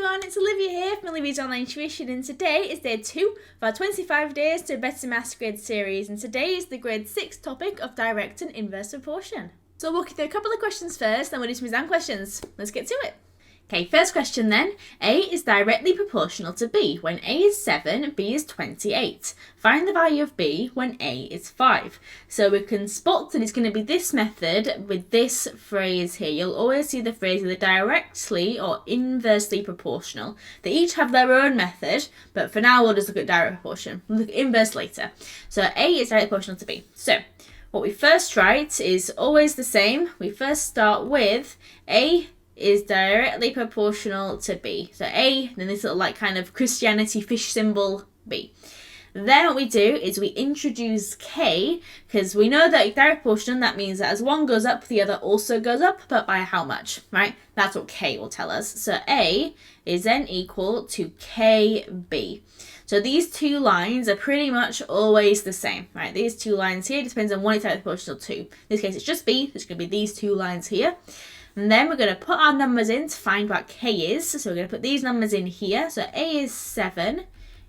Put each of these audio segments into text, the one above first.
everyone, it's Olivia here from Olivia's Online Tuition, and today is day 2 of our 25 Days to a Better Maths Grid series, and today is the grade 6 topic of direct and inverse proportion. So we'll walk you through a couple of questions first, then we'll do some exam questions. Let's get to it. Okay, first question then. A is directly proportional to B when A is 7, B is 28. Find the value of B when A is 5. So we can spot that it's going to be this method with this phrase here. You'll always see the phrase either directly or inversely proportional. They each have their own method, but for now we'll just look at direct proportion. We'll look at inverse later. So A is directly proportional to B. So what we first write is always the same. We first start with A is directly proportional to B. So A, then this little like kind of Christianity fish symbol B. Then what we do is we introduce K, because we know that direct proportion, that means that as one goes up, the other also goes up, but by how much, right? That's what K will tell us. So A is then equal to KB. So these two lines are pretty much always the same, right? These two lines here, depends on what it's directly proportional to. In this case, it's just B, so it's going to be these two lines here. And then we're going to put our numbers in to find what K is. So we're going to put these numbers in here. So A is 7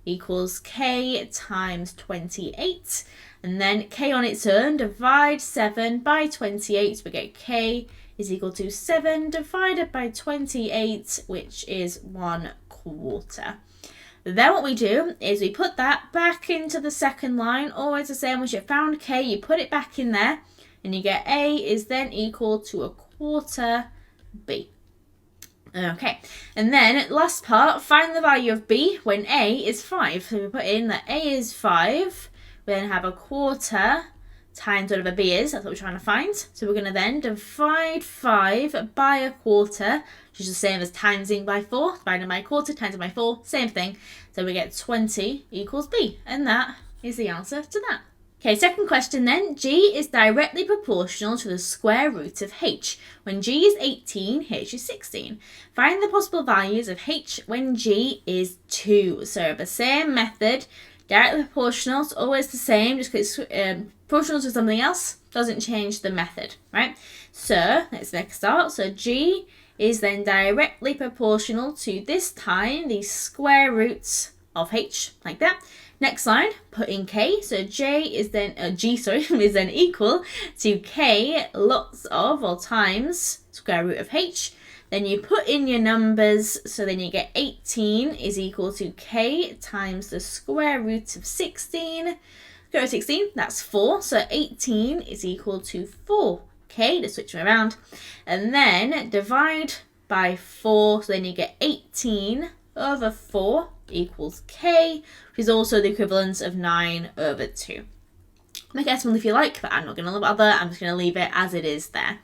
equals K times 28. And then K on its own, divide 7 by 28. We get K is equal to 7 divided by 28, which is 1/4. Then what we do is we put that back into the second line. Always the same. Once you've found K, you put it back in there. And you get A is then equal to 1/4 B. Okay, and then last part, find the value of B when A is 5. So we put in that A is 5, we then have 1/4 times whatever B is, that's what we're trying to find. So we're going to then divide 5 by 1/4, which is the same as timesing by 4, dividing by 1/4, timesing by 4, same thing. So we get 20 equals B, and that is the answer to that. Okay, second question then. G is directly proportional to the square root of H. When G is 18, H is 16. Find the possible values of H when G is 2. So the same method, directly proportional, it's always the same, just because it's proportional to something else, doesn't change the method, right? So let's make a start. So G is then directly proportional to, this time, the square roots of H, like that. Next line, put in K, so G is then equal to K lots of, or times, square root of H. Then you put in your numbers, so then you get 18 is equal to K times the square root of 16. Square root of 16, that's 4, so 18 is equal to 4K, to switch them around. And then divide by 4, so then you get 18 over 4 equals K, which is also the equivalent of 9 over 2. Make a decimal if you like, but I'm not going to bother. I'm just going to leave it as it is there.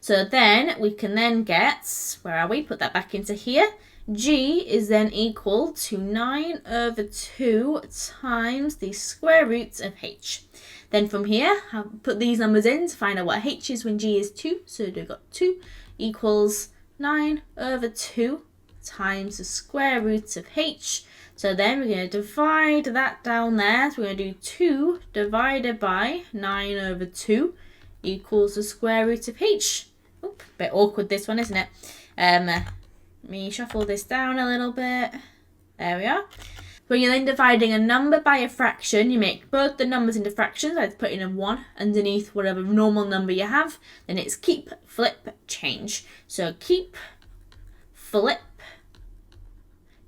So then we can then get, where are we? Put that back into here. G is then equal to 9 over 2 times the square root of H. Then from here, I'll put these numbers in to find out what H is when G is 2. So we've got 2 equals 9 over 2 times the square root of H. So then we're going to divide that down there. So we're going to do 2 divided by 9 over 2 equals the square root of H. Oop, bit awkward this one, isn't it? Let me shuffle this down a little bit. There we are. When you're then dividing a number by a fraction, you make both the numbers into fractions. I'd put in a 1 underneath whatever normal number you have. Then it's keep, flip, change. So keep, flip,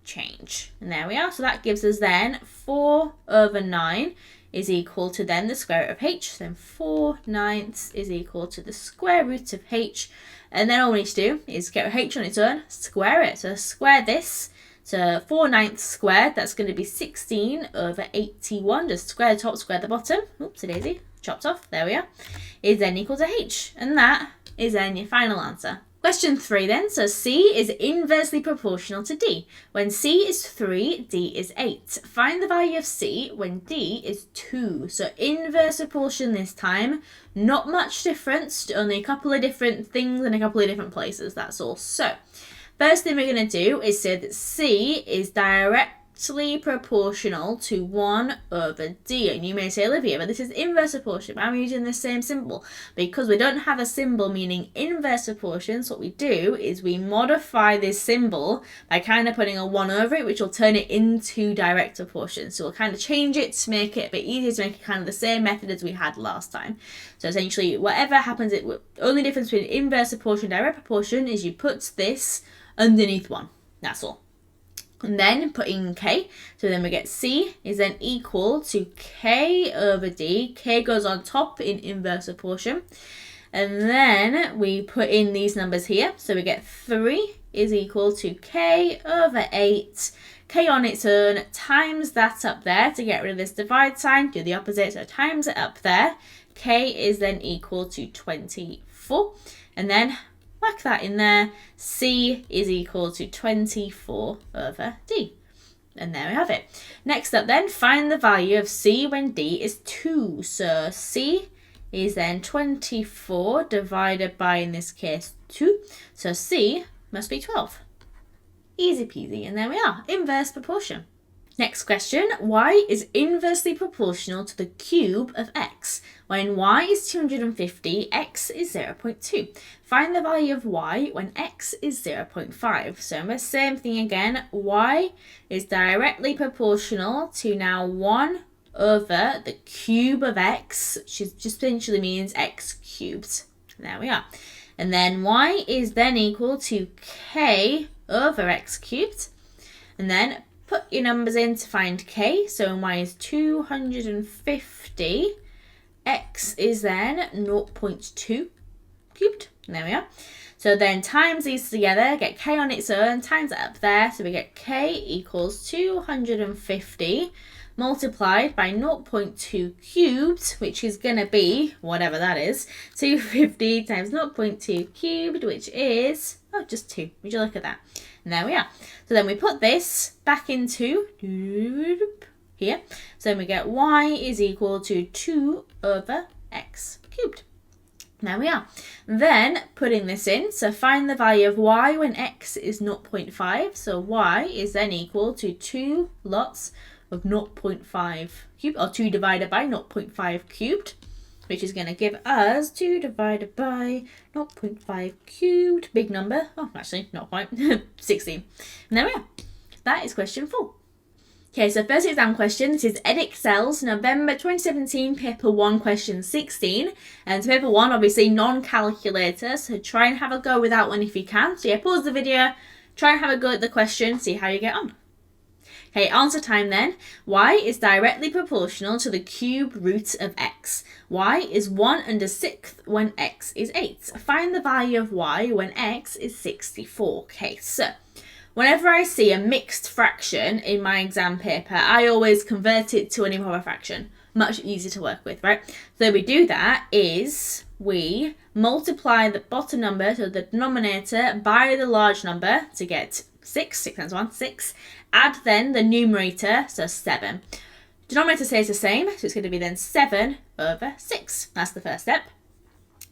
change. And there we are. So that gives us then 4 over 9 is equal to then the square root of H. Then 4/9 is equal to the square root of H. And then all we need to do is get H on its own, square it. So square this. So 4/9 squared, that's going to be 16 over 81. Just square the top, square the bottom. Oops, a daisy. Chopped off. There we are. Is then equal to H. And that is then your final answer. Question 3 then. So C is inversely proportional to D. When C is 3, D is 8. Find the value of C when D is 2. So inverse proportion this time. Not much difference, only a couple of different things in a couple of different places. That's all. So first thing we're going to do is say that C is directly proportional to 1 over d. And you may say, Olivia, but this is inverse proportion. I'm using the same symbol. Because we don't have a symbol meaning inverse proportions, what we do is we modify this symbol by kind of putting a 1 over it, which will turn it into direct proportion. So we'll kind of change it to make it a bit easier, to make it kind of the same method as we had last time. So essentially, whatever happens, the only difference between inverse proportion and direct proportion is you put this underneath 1. That's all. And then put in k, so then we get c is then equal to k over d. K goes on top in inverse proportion. And then we put in these numbers here. So we get 3 is equal to k over 8. K on its own times that up there. To get rid of this divide sign, do the opposite. So times it up there. K is then equal to 24. And then whack that in there. C is equal to 24 over d. And there we have it. Next up then, find the value of c when d is 2. So c is then 24 divided by, in this case, 2. So c must be 12. Easy peasy. And there we are. Inverse proportion. Next question, y is inversely proportional to the cube of x. When y is 250, x is 0.2. Find the value of y when x is 0.5. So the same thing again, y is directly proportional to now 1 over the cube of x, which is just essentially means x cubed. There we are. And then y is then equal to k over x cubed. And then put your numbers in to find k. So y is 250. X is then 0.2 cubed. There we are. So then times these together, get k on its own, times it up there. So we get k equals 250 multiplied by 0.2 cubed, which is going to be, whatever that is, 250 times 0.2 cubed, which is, just 2. Would you look at that? And there we are. So then we put this back into here. So then we get y is equal to 2 over x cubed. There we are. Then putting this in, so find the value of y when x is 0.5. So y is then equal to 2 lots of 0.5 cubed, or 2 divided by 0.5 cubed, which is going to give us 2 divided by 0.5 cubed, big number, actually not quite, 16. And there we are. That is question 4. Okay, so first exam question, this is Edexcel's November 2017 paper 1 question 16. And so paper 1, obviously non-calculator, so try and have a go with that one if you can. So yeah, pause the video, try and have a go at the question, see how you get on. Okay, answer time then. Y is directly proportional to the cube root of x. Y is 1 under 6th when x is 8. Find the value of y when x is 64. Okay, so whenever I see a mixed fraction in my exam paper, I always convert it to an improper fraction. Much easier to work with, right? So we do that is we multiply the bottom number, so the denominator, by the large number to get 6. 6 times 1, 6. Add then the numerator, so 7. Denominator stays the same, so it's going to be then 7 over 6. That's the first step.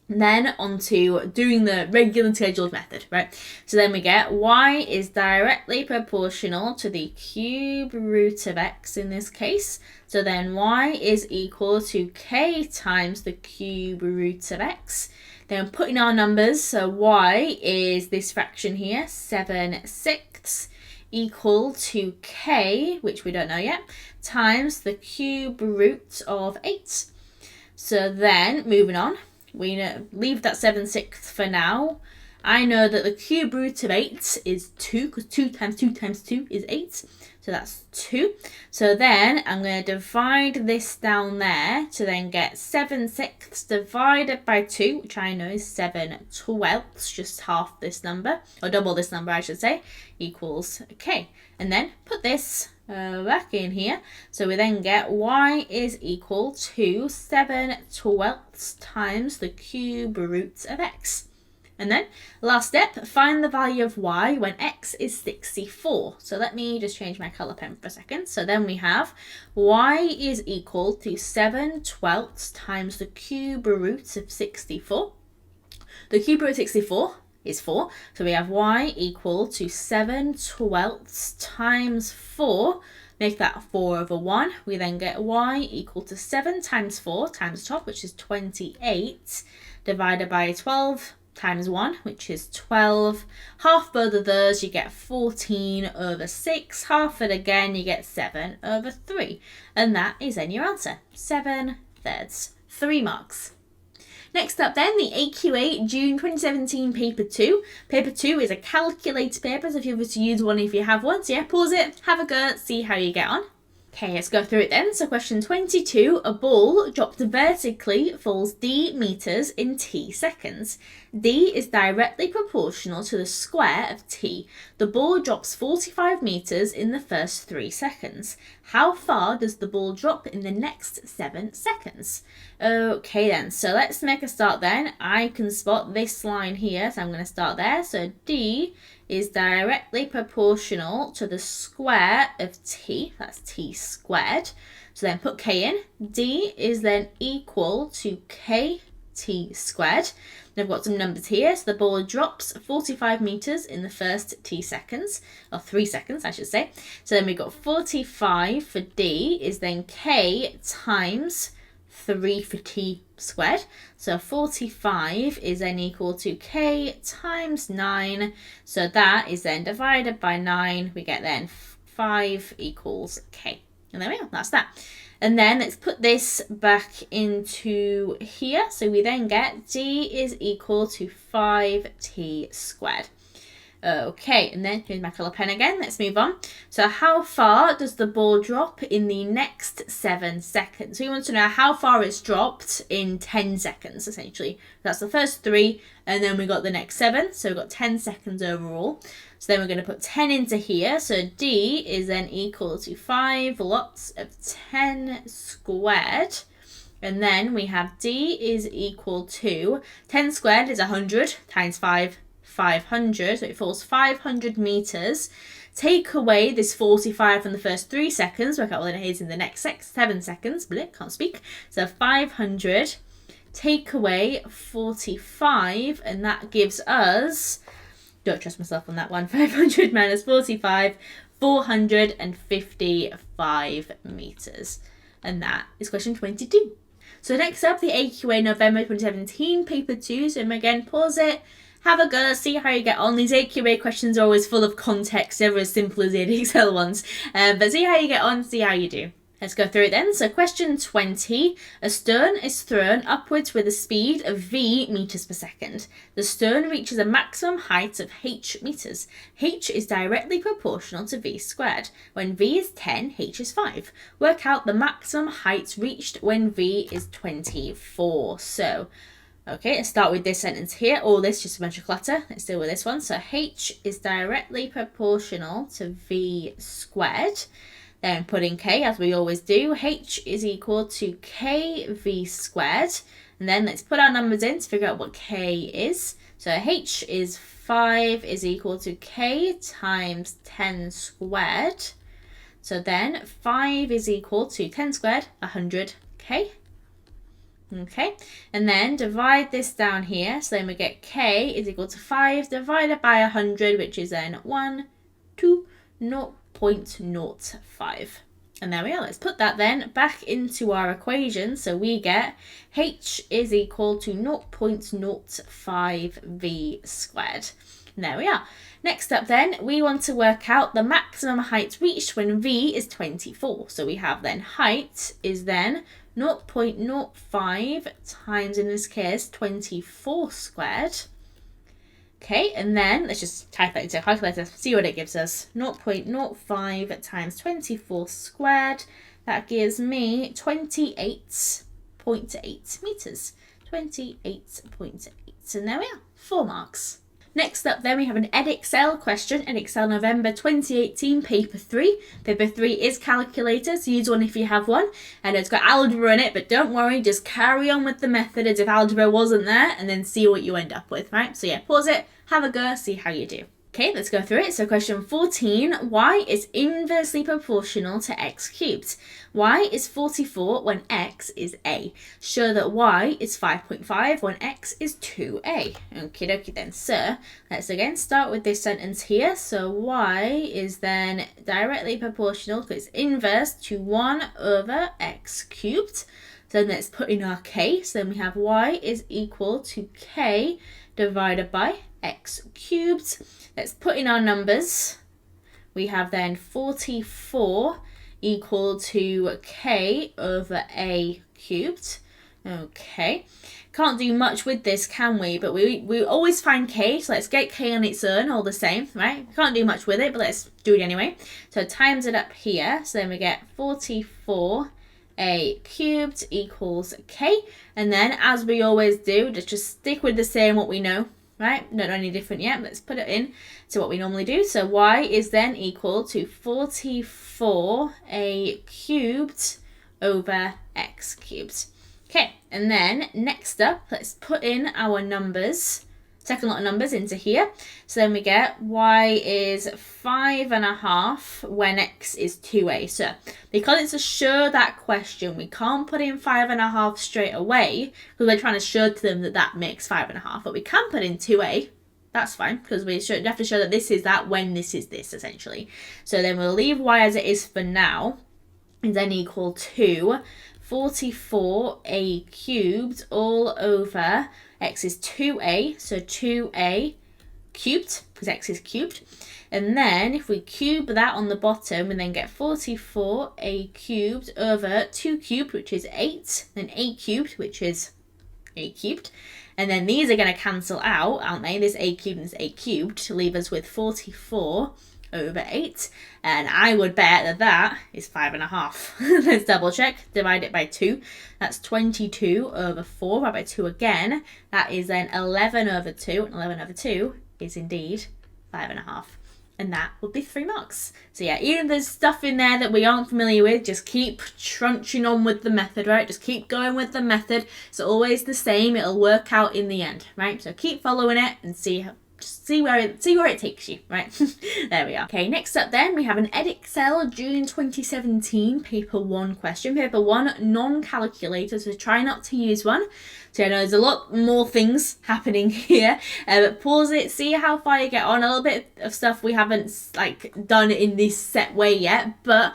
And then on to doing the regular scheduled method, right? So then we get y is directly proportional to the cube root of x in this case. So then y is equal to k times the cube root of x. Then putting our numbers, so y is this fraction here, 7/6, equal to k, which we don't know yet, times the cube root of 8. So then, moving on, we leave that 7/6 for now. I know that the cube root of 8 is 2, because 2 times 2 times 2 is 8. So that's 2. So then I'm going to divide this down there to then get 7/6 divided by 2, which I know is 7/12, just half this number, or double this number I should say, equals k. And then put this back in here. So we then get y is equal to 7/12 times the cube root of x. And then, last step, find the value of y when x is 64. So let me just change my colour pen for a second. So then we have y is equal to 7/12 times the cube root of 64. The cube root of 64 is 4. So we have y equal to 7/12 times 4. Make that 4/1. We then get y equal to 7 times 4 times top, which is 28, divided by 12 times 1, which is 12. Half both of those, you get 14/6. Half it again, you get 7/3. And that is then your answer, 7/3. 3 marks. Next up then, the AQA June 2017 paper 2. Paper 2 is a calculator paper, so if you were to use one if you have one. So yeah, pause it, have a go, see how you get on. Okay, let's go through it then. So question 22, a ball dropped vertically falls d meters in t seconds. D is directly proportional to the square of t. The ball drops 45 meters in the first 3 seconds. How far does the ball drop in the next 7 seconds? Okay then, so let's make a start then. I can spot this line here, so I'm going to start there. So D is directly proportional to the square of t, that's t squared. So then put k in. D is then equal to kt squared. And I've got some numbers here. So the ball drops 45 meters in the first t seconds, or 3 seconds I should say. So then we've got 45 for D is then k times 3 for t squared. So 45 is then equal to k times 9. So that is then divided by 9. We get then 5 equals k. And there we go, that's that. And then let's put this back into here. So we then get D is equal to 5t squared. Okay, and then here's my colour pen again. Let's move on. So how far does the ball drop in the next 7 seconds? So we want to know how far it's dropped in 10 seconds, essentially. That's the first 3, and then we got the next 7. So we've got 10 seconds overall. So then we're going to put 10 into here. So D is then equal to 5 lots of 10 squared. And then we have D is equal to 10 squared is 100 times 5. 500, so it falls 500 meters. Take away this 45 from the first 3 seconds, work out what it is in the next 7 seconds. Blip, can't speak. So 500, take away 45, and that gives us, don't trust myself on that one, 500 minus 45, 455 meters. And that is question 22. So next up, the AQA November 2017, paper 2. So again, pause it. Have a go, see how you get on. These AQA questions are always full of context, never as simple as the Excel ones. But see how you get on, see how you do. Let's go through it then. So question 20, a stone is thrown upwards with a speed of v meters per second. The stone reaches a maximum height of h meters. H is directly proportional to v squared. When v is 10, h is 5. Work out the maximum height reached when v is 24. So, okay, let's start with this sentence here. All this, just a bunch of clutter. Let's deal with this one. So h is directly proportional to v squared. Then put in k, as we always do. H is equal to kv squared. And then let's put our numbers in to figure out what k is. So h is 5 is equal to k times 10 squared. So then 5 is equal to 10 squared, 100k. Okay, and then divide this down here. So then we get k is equal to 5 divided by 100, which is then 0.05. And there we are. Let's put that then back into our equation. So we get h is equal to 0.05v squared. And there we are. Next up then, we want to work out the maximum height reached when v is 24. So we have then height is then 0.05 times, in this case, 24 squared. Okay, and then let's just type that into a calculator, see what it gives us. 0.05 times 24 squared. That gives me 28.8 meters. 28.8. And there we are, 4 marks. Next up then we have an Edexcel question, Edexcel November 2018, paper 3. Paper 3 is calculator, so use one if you have one. And it's got algebra in it, but don't worry, just carry on with the method as if algebra wasn't there, and then see what you end up with, right? So yeah, pause it, have a go, see how you do. Okay, let's go through it. So question 14, y is inversely proportional to x cubed. Y is 44 when x is a. Show that y is 5.5 when x is 2a. Okie dokie then. So let's again start with this sentence here. So y is then directly proportional, because it's inverse, to 1 over x cubed. So then let's put in our k. So then we have y is equal to k divided by x cubed. Let's put in our numbers. We have then 44 equal to k over a cubed. Okay, can't do much with this, can we? But we always find k, so let's get k on its own all the same, right? Can't do much with it, but let's do it anyway. So times it up here, so then we get 44 a cubed equals k, and then as we always do, just stick with the same what we know, right? Don't know any different yet. Let's put it in to what we normally do. So y is then equal to 44 a cubed over x cubed. Okay, and then next up, let's put in our numbers, second lot of numbers into here. So then we get y is 5.5 when x is 2a. So because it's a show that question, we can't put in 5.5 straight away because we're trying to show to them that that makes 5.5. But we can put in 2a. That's fine, because we have to show that this is that when this is this, essentially. So then we'll leave y as it is for now, and then equal to 44 a cubed all over x is 2a, so 2a cubed, because x is cubed. And then if we cube that on the bottom, we then get 44 a cubed over 2 cubed, which is 8, then a cubed, which is a cubed. And then these are going to cancel out, aren't they? This a cubed and this a cubed to leave us with 44 over 8. And I would bet that that is 5.5. Let's double check. Divide it by 2. That's 22 over 4. Divide by 2 again. That is then 11 over 2. And 11 over 2 is indeed 5.5. And that would be 3 marks. So yeah, even if there's stuff in there that we aren't familiar with, just keep trunching on with the method, right? Just keep going with the method. It's always the same. It'll work out in the end, right? So keep following it and see where it takes you, right? There we are. Okay, next up then, we have an Edexcel June 2017 paper 1 question. Paper 1, non-calculator, so try not to use one. So I know there's a lot more things happening here, but pause it, see how far you get on. A little bit of stuff we haven't done in this set way yet, but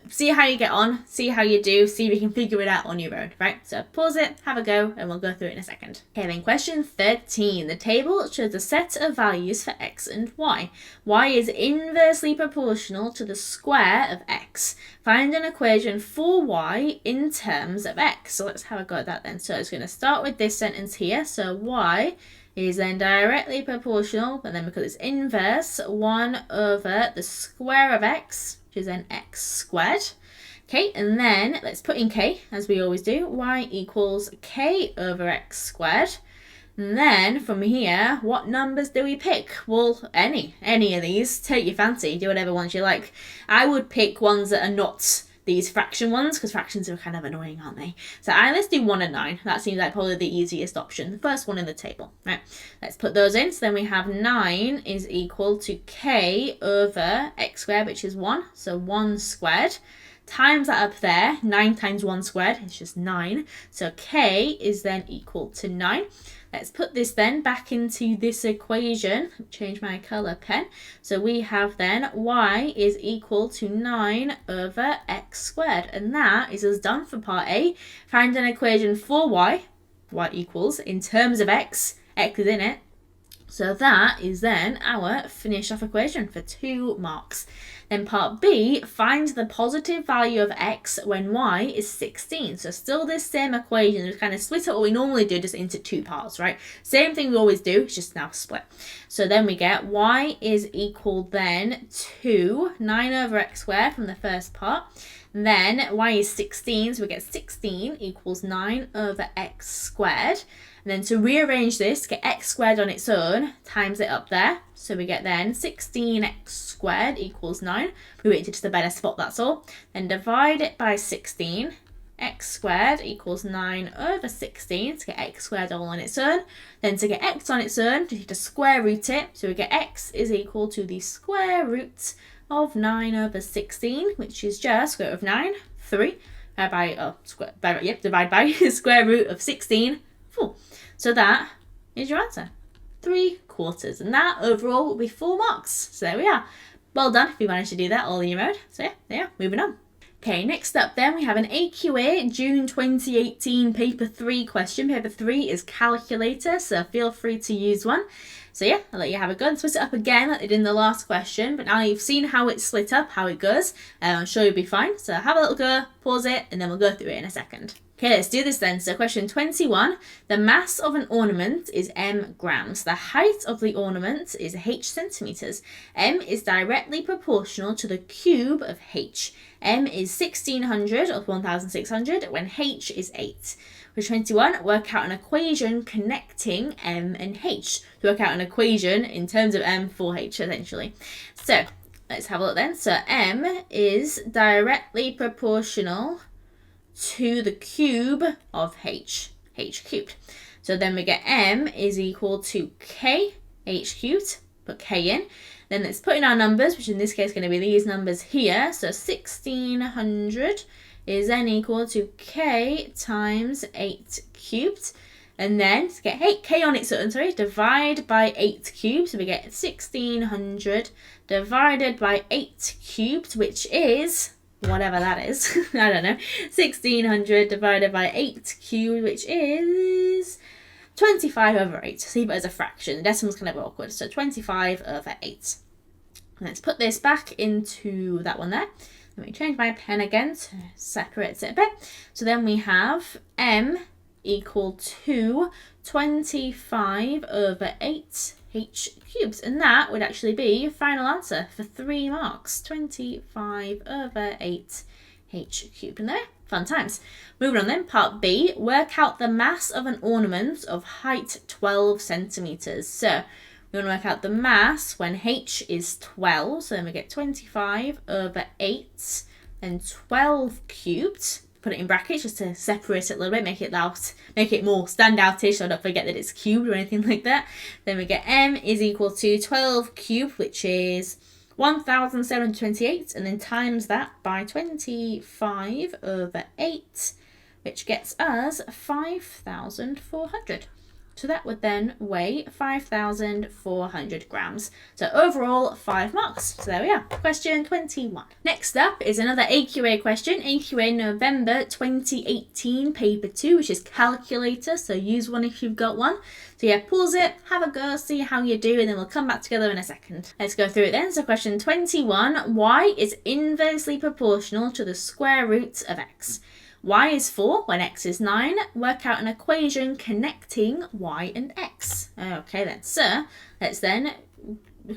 see how you get on, see how you do, see if you can figure it out on your own, right? So pause it, have a go, and we'll go through it in a second. Okay, then question 13. The table shows a set of values for x and y. Y is inversely proportional to the square of x. Find an equation for y in terms of x. So let's have a go at that then. So it's going to start with this sentence here. So y is then directly proportional, but then because it's inverse, 1 over the square of x, which is then x squared. Okay, and then let's put in k, as we always do. Y equals k over x squared. And then from here, what numbers do we pick? Well, any of these. Take your fancy, do whatever ones you like. I would pick ones that are not these fraction ones, because fractions are kind of annoying, aren't they? So let's do 1 and 9. That seems like probably the easiest option. The first one in the table. Right, let's put those in. So then we have 9 is equal to k over x squared, which is 1. So 1 squared. Times that up there, 9 times 1 squared, it's just 9. So k is then equal to 9. Let's put this then back into this equation. Change my colour pen. So we have then y is equal to 9 over x squared. And that is us done for part A. Find an equation for y equals, in terms of x is in it. So that is then our finish off equation for 2 marks. Then part B, find the positive value of x when y is 16. So still this same equation, we kind of split it what we normally do, just into 2 parts, right? Same thing we always do, it's just now split. So then we get y is equal then to 9 over x squared from the first part. And then y is 16, so we get 16 equals 9 over x squared. And then to rearrange this, get x squared on its own, times it up there. So we get then 16x squared equals 9. We went to just a better spot, that's all. Then divide it by 16. x squared equals 9 over 16 to get x squared all on its own. Then to get x on its own, we need to square root it. So we get x is equal to the square root of 9 over 16, which is just square root of 9, 3, divide by square root of 16, 4. So that is your answer, 3/4. And that overall will be 4 marks. So there we are. Well done if you managed to do that all in your own. So yeah, moving on. Okay, next up then we have an AQA June 2018 paper 3 question. Paper 3 is calculator, so feel free to use one. So yeah, I'll let you have a go and split it up again like they did in the last question. But now you've seen how it's split up, how it goes, I'm sure you'll be fine. So have a little go, pause it, and then we'll go through it in a second. Okay, let's do this then. So question 21, the mass of an ornament is m grams. The height of the ornament is h centimeters. M is directly proportional to the cube of h. M is 1600 or 1600 when h is 8. Question 21, work out an equation connecting m and h. To work out an equation in terms of m for h essentially. So let's have a look then. So m is directly proportional to the cube of h cubed. So then we get m is equal to k, h cubed, put k in. Then let's put in our numbers, which in this case is going to be these numbers here. So 1600 is then equal to k times 8 cubed. And then to get k on its own, divide by 8 cubed. So we get 1600 divided by 8 cubed, which is whatever that is. I don't know. 1600 divided by 8 cubed, which is 25 over 8. So leave it as a fraction. The decimal's kind of awkward. So 25 over 8. Let's put this back into that one there. Let me change my pen again to separate it a bit. So then we have m equal to 25 over 8 h cubed. And that would actually be your final answer for 3 marks. 25 over 8 h cubed. And there, fun times. Moving on then, part B, work out the mass of an ornament of height 12 centimeters. So we want to work out the mass when h is 12. So then we get 25 over 8 and 12 cubed. Put it in brackets just to separate it a little bit, make it more standoutish, so I don't forget that it's cubed or anything like that. Then we get m is equal to 12 cubed, which is 1728, and then times that by 25 over 8, which gets us 5,400. So that would then weigh 5,400 grams. So overall, 5 marks. So there we are. Question 21. Next up is another AQA question. AQA November 2018, paper 2, which is calculator. So use one if you've got one. So yeah, pause it, have a go, see how you do, and then we'll come back together in a second. Let's go through it then. So question 21, y is inversely proportional to the square root of x. Y is 4 when x is 9. Work out an equation connecting y and x. Okay then, so let's then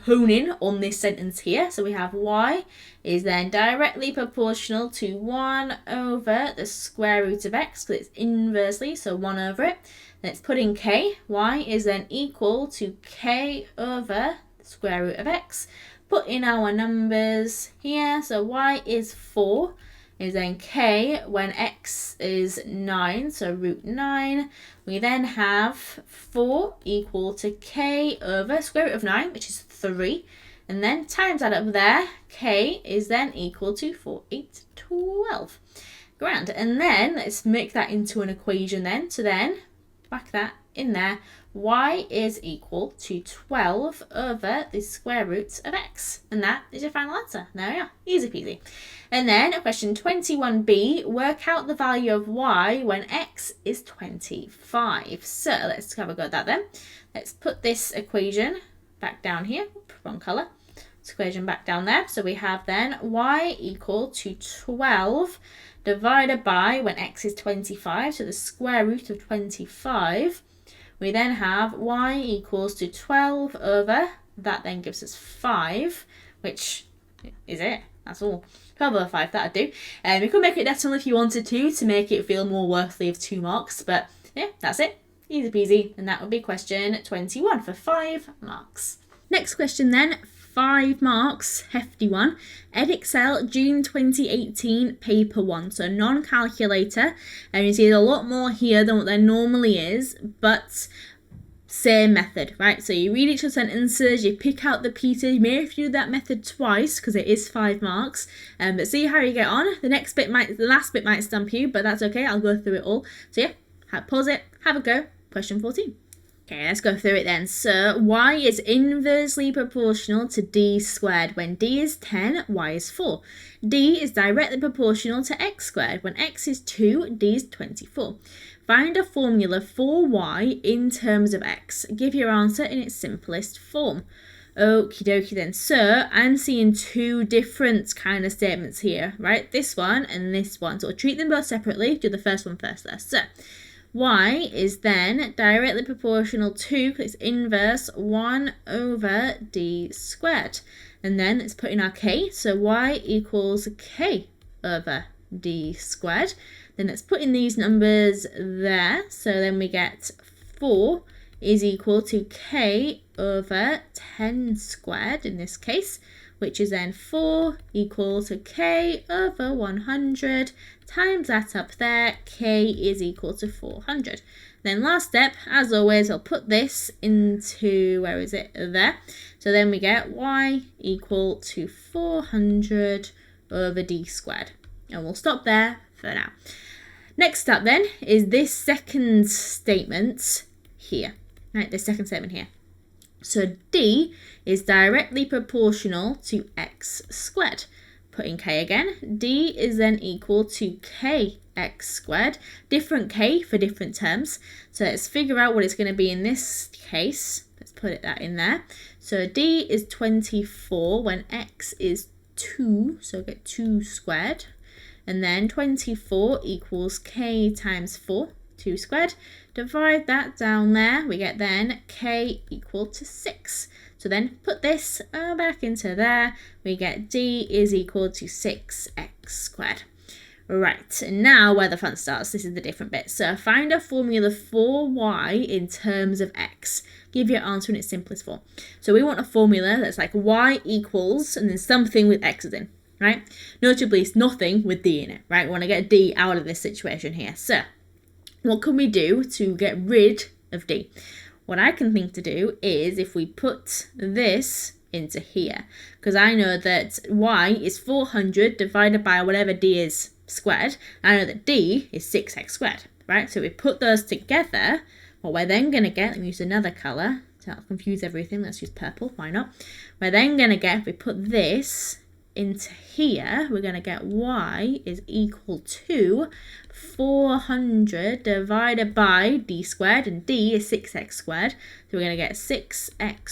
hone in on this sentence here. So we have y is then directly proportional to 1 over the square root of x, because it's inversely, so 1 over it. Let's put in k. Y is then equal to k over the square root of x. Put in our numbers here. So y is 4. Is then k when x is 9, so root 9. We then have 4 equal to k over square root of 9, which is 3. And then times that up there, k is then equal to 4, 8, 12. Grand. And then let's make that into an equation then. So then, back that in there, y is equal to 12 over the square root of x. And that is your final answer. There we are. Easy peasy. And then question 21b, work out the value of y when x is 25. So let's have a go at that then. Let's put this equation back down here. Wrong colour. This equation back down there. So we have then y equal to 12 divided by when x is 25, so the square root of 25. We then have y equals to 12 over, that then gives us 5, which is it. That's all. 12 over 5, that'd do. You could make it decimal if you wanted to make it feel more worthy of 2 marks, but yeah, that's it. Easy peasy. And that would be question 21 for 5 marks. Next question then, 5 marks, hefty one. Edexcel, June 2018, paper 1. So non-calculator. And you see there's a lot more here than what there normally is, but same method, right? So you read each of the sentences, you pick out the pieces. You may have to do that method twice because it is 5 marks. But see how you get on. The last bit might stump you, but that's okay. I'll go through it all. So yeah, pause it, have a go. Question 14. Okay, let's go through it then. So y is inversely proportional to d squared. When d is 10, y is 4. D is directly proportional to x squared. When x is 2, d is 24. Find a formula for y in terms of x. Give your answer in its simplest form. Okie dokie then. So I'm seeing 2 different kind of statements here, right? This one and this one. So we'll treat them both separately. Do the first one first there. So y is then directly proportional to, it's inverse, 1 over d squared. And then let's put in our k. So y equals k over d squared. Then let's put in these numbers there. So then we get 4 is equal to k over 10 squared in this case, which is then 4 equals to k over 100 times that up there, k is equal to 400. Then last step, as always, I'll put this into, where is it? There. So then we get y equal to 400 over d squared. And we'll stop there for now. Next up then is this second statement here. Right, this second statement here. So d is directly proportional to x squared. Put in k again. D is then equal to kx squared. Different k for different terms. So let's figure out what it's going to be in this case. Let's put that in there. So d is 24 when x is 2. So get 2 squared. And then 24 equals k times 4, 2 squared. Divide that down there. We get then k equal to 6. So then put this back into there. We get d is equal to 6x squared. Right, and now where the fun starts. This is the different bit. So find a formula for y in terms of x. Give your answer in its simplest form. So we want a formula that's like y equals and then something with x's in. Right? Notably, it's nothing with d in it, right? We want to get d out of this situation here. So, what can we do to get rid of d? What I can think to do is if we put this into here, because I know that y is 400 divided by whatever d is squared. I know that d is 6x squared, right? So we put those together. What we're then going to get, let me use another colour to help confuse everything. Let's use purple, why not? We're then going to get, if we put this into here, we're going to get y is equal to 400 divided by d squared, and d is 6x squared. So we're going to get 6x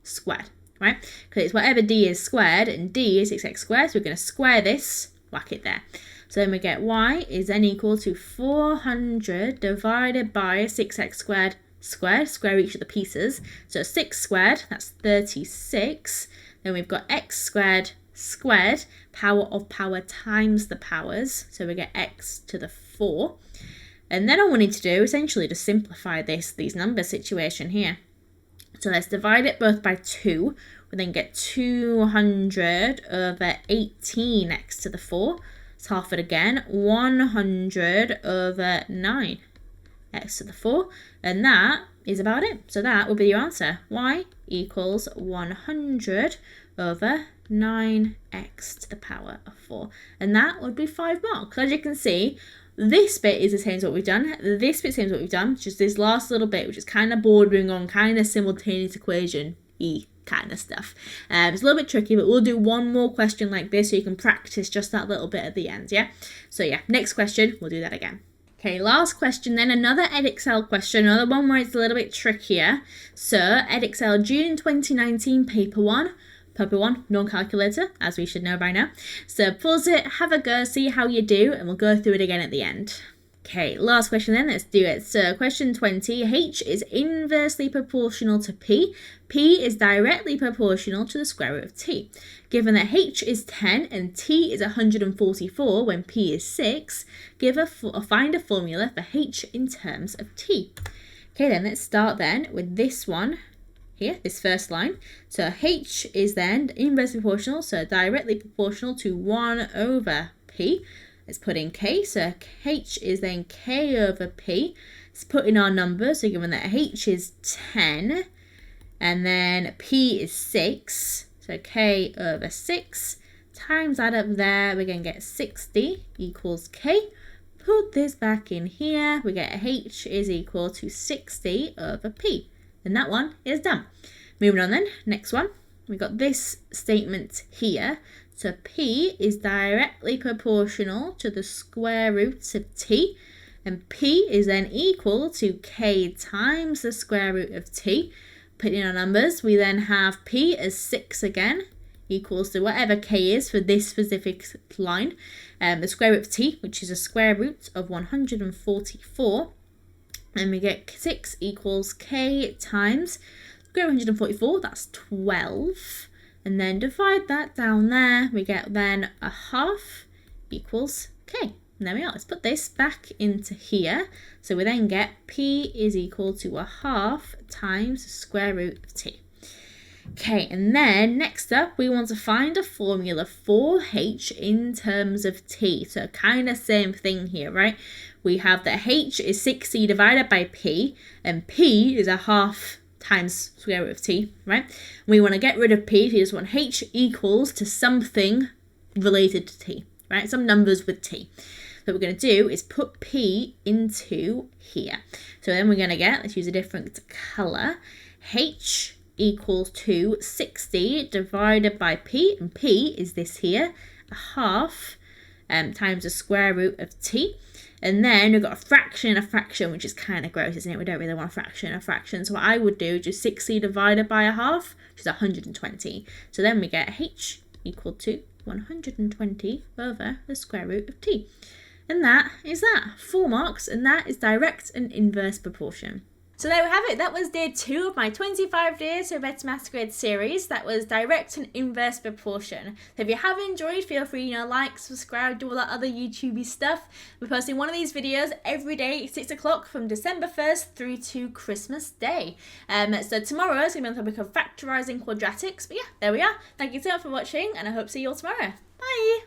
squared, right? Because it's whatever d is squared, and d is 6x squared. So we're going to square this, whack it there. So then we get y is then equal to 400 divided by 6x squared, square each of the pieces. So 6 squared, that's 36. Then we've got x squared, power of power times the powers. So we get x to the 4. And then all we need to do essentially to simplify these number situation here. So let's divide it both by 2. We then get 200 over 18x to the 4. Let's half it again. 100 over 9x to the 4. And that is about it. So that will be your answer. Y equals 100 over 9x to the power of 4. And that would be 5 marks. As you can see, this bit is the same as what we've done. This bit is the same as what we've done. Just this last little bit, which is kind of bordering on kind of simultaneous equation-y kind of stuff. It's a little bit tricky, but we'll do one more question like this so you can practice just that little bit at the end, yeah? So yeah, next question, we'll do that again. Okay, last question then, another Edexcel question, another one where it's a little bit trickier. So, Edexcel June 2019, paper 1, non-calculator, as we should know by now. So pause it, have a go, see how you do, and we'll go through it again at the end. Okay, last question then, let's do it. So question 20, h is inversely proportional to p. P is directly proportional to the square root of t. Given that h is 10 and t is 144 when p is 6, find a formula for h in terms of t. Okay then, let's start then with this one here, this first line. So h is then inversely proportional, so directly proportional to 1 over p. Let's put in k, so h is then k over p. Let's put in our numbers, so given that h is 10, and then p is 6, so k over 6, times that up there, we're going to get 60 equals k. Put this back in here, we get h is equal to 60 over p. And that one is done. Moving on then, next one. We've got this statement here. So p is directly proportional to the square root of t. And p is then equal to k times the square root of t. Putting in our numbers, we then have p as 6 again, equals to whatever k is for this specific line. The square root of t, which is a square root of 144. And we get 6 equals k times square root of 144, that's 12. And then divide that down there, we get then a half equals k. And there we are. Let's put this back into here. So we then get p is equal to a half times the square root of t. Okay, and then next up, we want to find a formula for h in terms of t. So kind of same thing here, right? We have that h is 60 divided by p, and p is a half times square root of t, right? We want to get rid of p, so you just want h equals to something related to t, right? Some numbers with t. So what we're going to do is put p into here. So then we're going to get, let's use a different colour, h equals to 60 divided by p, and p is this here, a half times the square root of t. And then we've got a fraction, which is kind of gross, isn't it? We don't really want a fraction. So what I would do is just 60 divided by a half, which is 120. So then we get h equal to 120 over the square root of t. And that is that. 4 marks, and that is direct and inverse proportion. So there we have it. That was day 2 of my 25 days of Better Maths Grid series. That was direct and inverse proportion. So if you have enjoyed, feel free, like, subscribe, do all that other YouTubey stuff. We're posting one of these videos every day at 6 o'clock from December 1st through to Christmas Day. So tomorrow is going to be on the topic of factorising quadratics. But yeah, there we are. Thank you so much for watching, and I hope to see you all tomorrow. Bye!